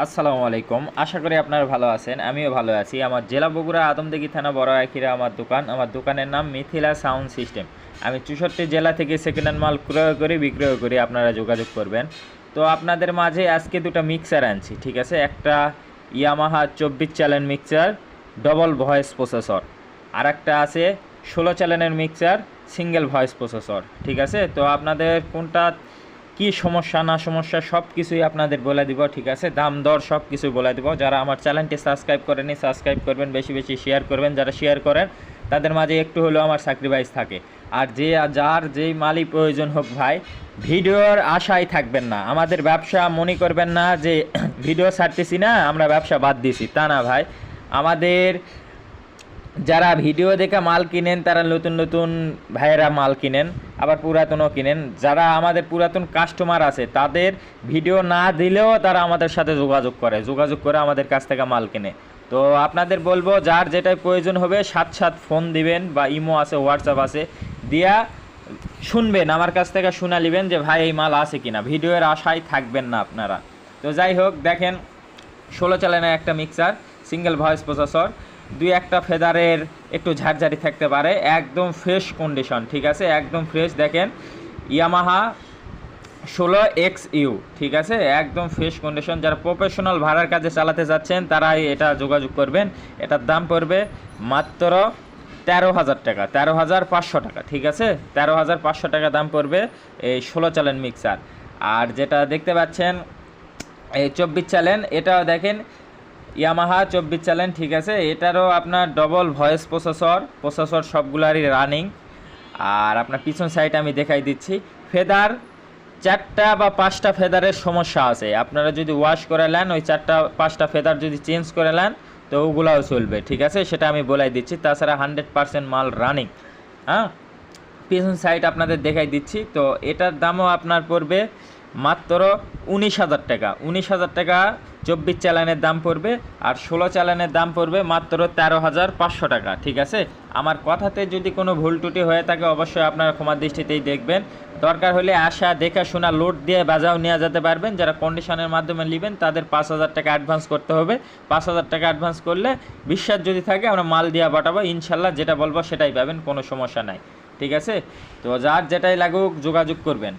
আসসালামু আলাইকুম। আশা করি আপনারা ভালো আছেন। আমিও ভালো আছি। আমার জেলা বগুড়া আদমদীঘি থানা বড় আখিরা আমার দোকান। আমার দোকানের নাম মিথিলা সাউন্ড সিস্টেম। আমি 64 জেলা থেকে সেকেন্ড হ্যান্ড মাল ক্রয় করি, বিক্রয় করি। আপনারা যোগাযোগ করবেন। তো আপনাদের মাঝে আজকে দুটো মিক্সার আনছি, ঠিক আছে? একটা Yamaha 24 channel mixer double voice processor, আর একটা আছে 16 চ্যানেলের মিক্সার সিঙ্গেল ভয়েস প্রসেসর, ঠিক আছে? তো আপনাদের কোনটা কি সমস্যা না সমস্যা সব কিছুই আপনাদের বলে দিব, ঠিক আছে? দাম দর সব কিছু বলে দিব। যারা আমার চ্যানেলটি সাবস্ক্রাইব করেনি সাবস্ক্রাইব করবেন, বেশি বেশি শেয়ার করবেন। যারা শেয়ার করেন তাদের মাঝে একটু হলেও আমার স্যাক্রিফাইস থাকে। আর যার যেই মালই প্রয়োজন হোক ভাই, ভিডিওর আশায় থাকবেন না। আমাদের ব্যবসা মনে করবেন না যে ভিডিও ছাড়তেছি না আমরা ব্যবসা বাদ দিছি, তা না ভাই। আমাদের যারা ভিডিও দেখে মাল কিনেন তারা নতুন নতুন ভাইয়েরা মাল কিনেন, আবার পুরাতনও কিনেন। যারা আমাদের পুরাতন কাস্টমার আছে তাদের ভিডিও না দিলেও তারা আমাদের সাথে যোগাযোগ করে আমাদের কাছ থেকে মাল কিনে। তো আপনাদের বলবো যার যেটাই প্রয়োজন হবে সাথে ফোন দিবেন, বা ইমো আছে, হোয়াটসঅ্যাপ আছে, দিয়া শুনবেন, আমার কাছ থেকে শুনা নেবেন যে ভাই এই মাল আছে কিনা। ভিডিওর আশায় থাকবেন না আপনারা। তো যাই হোক, দেখেন 16 চ্যানেলের একটা মিক্সার সিঙ্গেল ভয়েস প্রসেসর, দুই একটা ফেদারের একটু ঝাড়ঝাড়ি থাকতে পারে, একদম ফ্রেশ কন্ডিশন, ঠিক আছে? একদম ফ্রেশ। দেখেন ইয়ামাহা 16XU, ঠিক আছে? একদম ফ্রেশ কন্ডিশন। যারা প্রফেশনাল ভাড়ার কাজে চালাতে যাচ্ছেন তারাই এটা যোগাযোগ করবেন। এটার দাম পড়বে মাত্র 13,000 টাকা, 13,500 টাকা, ঠিক আছে? 13,500 টাকা দাম পড়বে এই 16 চ্যানেল মিক্সার। আর যেটা দেখতে পাচ্ছেন এই 24 চ্যানেল, এটাও দেখেন ইয়ামাহা 24 চ্যানেল, ঠিক আছে? এটারও আপনার ডবল ভয়েস প্রসেসর সবগুলারই রানিং। আর আপনার পিছন সাইডে আমি দেখাই দিচ্ছি, ফেদার 4টা বা 5টা ফেদারের সমস্যা আছে। আপনারা যদি ওয়াশ করে নেন, ওই 4টা 5টা ফেদার যদি চেঞ্জ করে নেন তো ওগুলাও চলবে, ঠিক আছে? সেটা আমি বলাই দিচ্ছি। তাছাড়া 100% মাল রানিং। হ্যাঁ, পিছন সাইড আপনাদের দেখাই দিচ্ছি। তো এটার দামও আপনার পড়বে মাত্র 19,000 টাকা। 19,000 টাকা 24 চ্যানেলের দাম পড়বে, আর 16 চ্যানেলের দাম পড়বে মাত্র 13,500 টাকা, ঠিক আছে? আমার কথাতে যদি কোনো ভুল ত্রুটি হয়ে থাকে অবশ্যই আপনারা ক্ষমার দৃষ্টিতেই দেখবেন। দরকার হলে আসা দেখা শোনা লোড দিয়ে বাজাও নিয়ে যেতে পারবেন। যারা কন্ডিশনের মাধ্যমে নেবেন তাদের 5,000 টাকা অ্যাডভান্স করতে হবে। 5,000 টাকা অ্যাডভান্স করলে বিশ্বাস যদি থাকে আমরা মাল দিয়ে পাঠাবো, ইনশাল্লাহ যেটা বলবো সেটাই পাবেন, কোনো সমস্যা নাই, ঠিক আছে? তো যার যেটাই লাগুক যোগাযোগ করবেন।